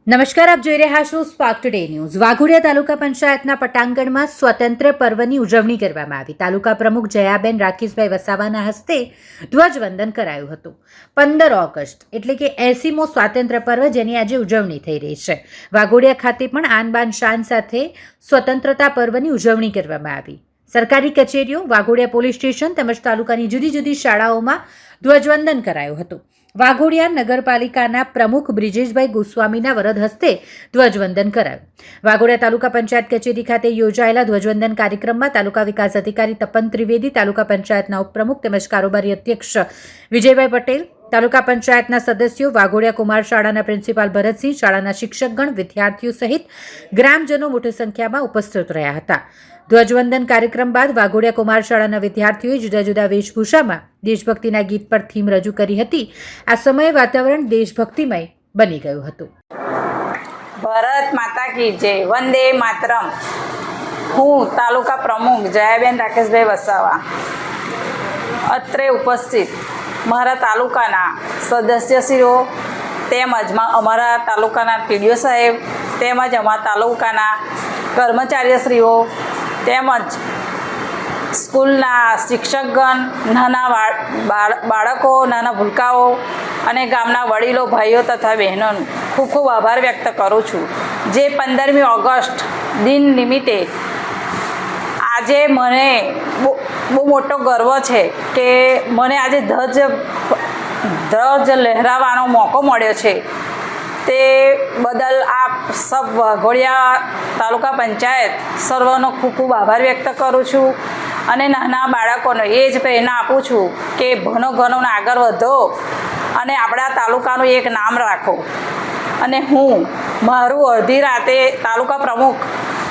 નમસ્કાર, આપ જોઈ રહ્યા છો સ્પાર્ક ટુડે ન્યૂઝ। વાઘોડિયા તાલુકા પંચાયતના પટાંગણમાં સ્વતંત્ર પર્વની ઉજવણી કરવામાં આવી। તાલુકા પ્રમુખ જયાબેન રાકેશભાઈ વસાવાના હસ્તે ધ્વજવંદન કરાયું હતું। 15 ઓગસ્ટ એટલે કે 80મો સ્વાતંત્ર્ય પર્વ, જેની આજે ઉજવણી થઈ રહી છે। વાઘોડિયા ખાતે પણ આન બાન શાન સાથે સ્વતંત્રતા પર્વની ઉજવણી કરવામાં આવી। સરકારી કચેરીઓ, વાઘોડિયા પોલીસ સ્ટેશન તેમજ તાલુકાની જુદી જુદી શાળાઓમાં ધ્વજવંદન કરાયું હતું। વાઘોડિયા નગરપાલિકાના પ્રમુખ બ્રિજેશભાઈ ગોસ્વામીના વરદ હસ્તે ધ્વજવંદન કરાયું। વાઘોડિયા તાલુકા પંચાયત કચેરી ખાતે યોજાયેલા ધ્વજવંદન કાર્યક્રમમાં તાલુકા વિકાસ અધિકારી તપન ત્રિવેદી, તાલુકા પંચાયતના ઉપપ્રમુખ તેમજ કારોબારી અધ્યક્ષ વિજયભાઈ પટેલ, તાલુકા પંચાયતના સદસ્યો, વાઘોડિયા કુમાર શાળાના પ્રિન્સિપાલ ભરતસિંહ, શાળાના શિક્ષકગણ, વિદ્યાર્થીઓ સહિત ગ્રામજનો મોટી સંખ્યામાં ઉપસ્થિત રહ્યા હતા। ધ્વજવંદન કાર્યક્રમ બાદ વાઘોડિયા કુમાર શાળાના વિદ્યાર્થીઓએ જુદા જુદા વેશભૂષામાં દેશભક્તિના ગીત પર થીમ રજૂ કરી હતી। આ સમયે વાતાવરણ દેશભક્તિમય બની ગયું હતું। ભારત માતા કી જય, વંદે માતરમ। હું તાલુકા પ્રમુખ જયાબેન રાકેશભાઈ વસાવા અત્રે ઉપસ્થિત મારા તાલુકાના સદસ્યશ્રીઓ તેમજ અમારા તાલુકાના પીડીઓ સાહેબ તેમજ અમારા તાલુકાના કર્મચારીશ્રીઓ તેમજ સ્કૂલના શિક્ષકગણ, નાના બાળકો, નાના ભૂલકાઓ અને ગામના વડીલો, ભાઈઓ તથા બહેનોનો ખૂબ ખૂબ આભાર વ્યક્ત કરું છું, જે 15મી ઓગસ્ટ દિન નિમિત્તે આજે મને બહુ મોટો ગર્વ છે કે મને આજે ધ્વજ લહેરાવાનો મોકો મળ્યો છે। તે બદલ આપ સબ વાઘોડિયા તાલુકા પંચાયત સર્વનો ખૂબ ખૂબ આભાર વ્યક્ત કરું છું અને નાના બાળકોને એ જ પ્રેરણા આપું છું કે ભણો ગણોને આગળ વધો અને આપણા તાલુકાનું એક નામ રાખો। અને હું મારું અડધી રાતે તાલુકા પ્રમુખ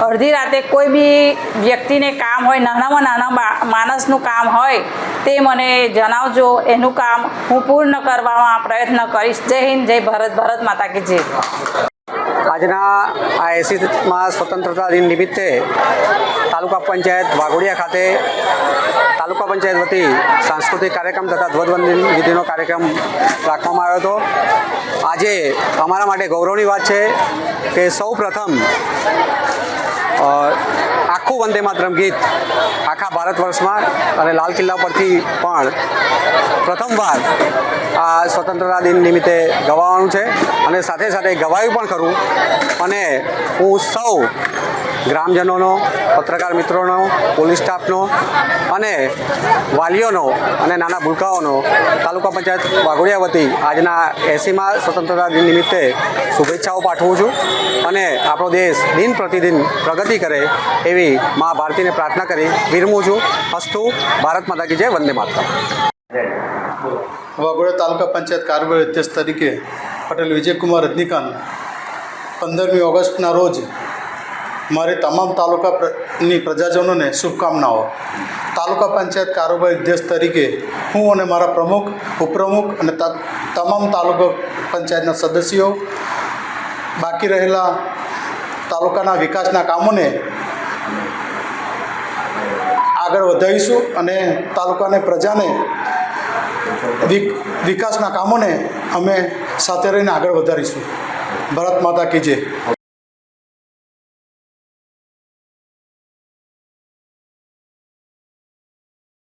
અડધી રાતે કોઈ બી વ્યક્તિને કામ હોય, નાનામાં નાના માણસનું કામ હોય તે મને જણાવજો, એનું કામ હું પૂર્ણ કરવામાં પ્રયત્ન કરીશ। જય હિન્દ, જય ભારત, ભારત માતા કી જય। આજના આ 80મા સ્વતંત્રતા દિન નિમિત્તે તાલુકા પંચાયત વાઘોડિયા ખાતે તાલુકા પંચાયત વતી સાંસ્કૃતિક કાર્યક્રમ તથા ધ્વજવંદન વિધિનો કાર્યક્રમ રાખવામાં આવ્યો હતો। આજે અમારા માટે ગૌરવની વાત છે કે સૌ પ્રથમ આખું વંદે માતરમ ગીત આખા ભારત વર્ષમાં અને લાલ કિલ્લા પરથી પણ પ્રથમવાર આ સ્વતંત્રતા દિન નિમિત્તે ગવાવાનું છે અને સાથે સાથે ગવાયું પણ ખરું। અને હું સૌ ગ્રામજનોનો, પત્રકાર મિત્રોનો, પોલીસ સ્ટાફનો અને વાલીઓનો અને નાના ભૂલકાઓનો તાલુકા પંચાયત વાઘોડિયા વતી આજના 80મા સ્વતંત્રતા દિન નિમિત્તે શુભેચ્છાઓ પાઠવું છું અને આપણો દેશ દિન પ્રતિદિન પ્રગતિ કરે એવી મા ભારતીને પ્રાર્થના કરી વિરમું છું। અસ્તુ, ભારત માતા કી જય, વંદે માતરમ। વાઘોડિયા તાલુકા પંચાયત કારોબારી અધ્યક્ષ તરીકે પટેલ વિજયકુમાર રજનીકાંત 15મી ઓગસ્ટના રોજ મારી તમામ તાલુકાની પ્રજાજનોને શુભકામનાઓ। તાલુકા પંચાયત કારોબારી અધ્યક્ષ તરીકે હું અને મારા પ્રમુખ, ઉપપ્રમુખ અને તમામ તાલુકા પંચાયતના સદસ્યો બાકી રહેલા તાલુકાના વિકાસના કામોને આગળ વધારીશું અને તાલુકાને પ્રજાને વિકાસના કામોને અમે સાથે રહીને આગળ વધારીશું। ભારત માતા કી જય।